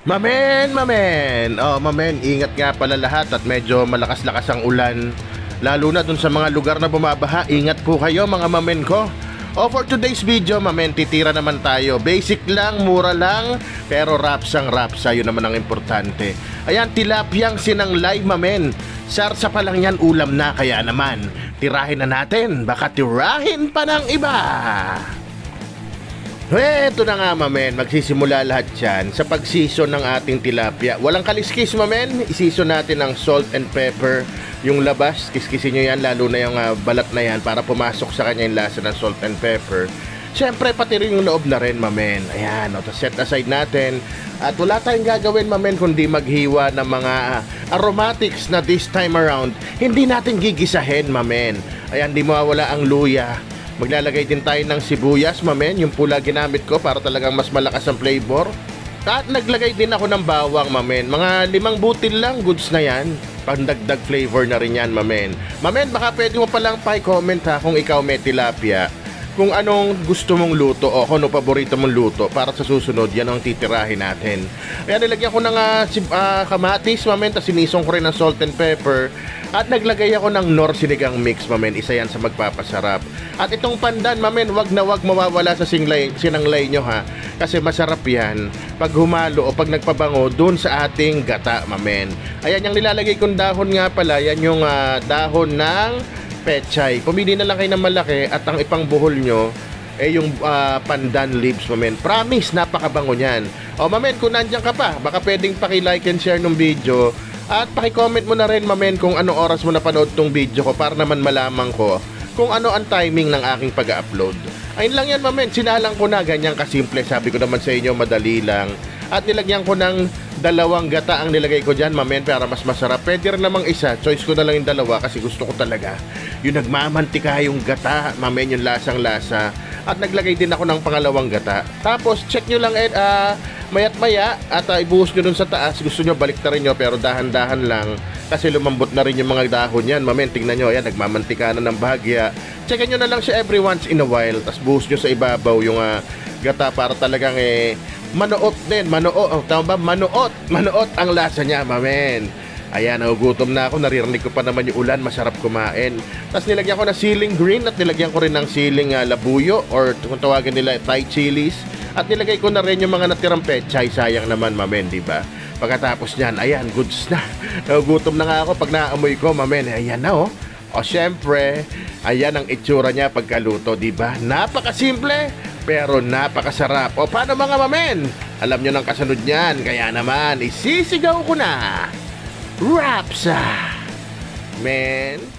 Mamen! Oh, mamen, ingat nga pala lahat at medyo malakas-lakas ang ulan. Lalo na dun sa mga lugar na bumabaha, ingat po kayo mga mamen ko. Oh, for today's video, mamen, titira naman tayo. Basic lang, mura lang, pero rapsang rapsa, yun naman ang importante. Ayan, tilapyang sinanglay, mamen. Sarsa pa lang yan, ulam na, kaya naman, tirahin na natin, baka tirahin pa ng iba. Eto na nga mamen, magsisimula lahat yan sa pag-season ng ating tilapia. Walang kaliskis mamen, i-season natin ng salt and pepper. Yung labas, kiskisin nyo yan, lalo na yung balat na yan para pumasok sa kanya yung lasa ng salt and pepper. Siyempre pati rin yung loob na rin mamen. Ayan, o, set aside natin. At wala tayong gagawin mamen kundi maghiwa ng mga aromatics na this time around. Hindi natin gigisahin mamen. Ayan, di mawawala ang luya. Maglalagay din tayo ng sibuyas, mamen. Yung pula ginamit ko para talagang mas malakas ang flavor. At naglagay din ako ng bawang, mamen. Mga 5 butil lang, goods na yan. Pandagdag flavor na rin yan, mamen. Mamen, baka pwede mo palang pa-comment ha kung ikaw may tilapia. Kung anong gusto mong luto o kung ano paborito mong luto para sa susunod, yan ang titirahin natin. Kaya nilagyan ko ng kamatis, mamen. Tapos sinisong ko rin ng salt and pepper. At naglagay ako ng Knorr sinigang mix, mamen. Isa yan sa magpapasarap. At itong pandan, mamen, wag na wag mawawala sa sinanglay nyo ha. Kasi masarap yan pag humalo o pag nagpabango dun sa ating gata, mamen. Ayan, yung nilalagay kong dahon nga pala, yan yung dahon ng pechay. Pumili na lang kayo ng malaki at ang ipangbuhol nyo yung pandan leaves, mamen. Promise, napakabango niyan. O mamen, kung nandiyan ka pa, baka pwedeng paki-like and share ng video. At paki-comment mo na rin, mamen, kung anong oras mo napanood tong video ko para naman malaman ko kung ano ang timing ng aking pag-upload. Ayun lang yan, mamen. Sinalang ko na, ganyan kasimple. Sabi ko naman sa inyo, madali lang. At nilagyan ko ng 2 gata ang nilagay ko dyan, mamen, para mas masarap. Pwede rin namang isa. Choice ko na lang yung 2 kasi gusto ko talaga yung nagmamantika yung gata, mamen, yung lasang-lasa. At naglagay din ako ng 2 gata. Tapos, check nyo lang, mayat maya at ibuhos nyo dun sa taas. Gusto nyo baliktarin nyo pero dahan-dahan lang kasi lumambot na rin yung mga dahon yan, mamen. Tingnan nyo, ayan, nagmamantika na ng bahagya. Checkin nyo na lang siya every once in a while. Tapos buhos nyo sa ibabaw yung gata para talagang manuot din. Manuot ang lasa niya, mamen. Ayan, nagugutom na ako. Naririnig ko pa naman yung ulan. Masarap kumain. Tapos nilagyan ko na siling green at nilagyan ko rin ng siling labuyo or kung tawagin nila Thai chilies. At nilagay ko na rin yung mga natirang pechay. Sayang naman, mamen, diba? Pagkatapos niyan, ayan, goods na. Nagugutom na nga ako pag naamoy ko, mamen. Ayan na, oh. O, syempre, ayan ang itsura niya pagkaluto, diba? Napakasimple, pero napakasarap. O, paano mga mamen? Alam nyo ng kasunod niyan. Kaya naman, isisigaw ko na. Rapsa! Men.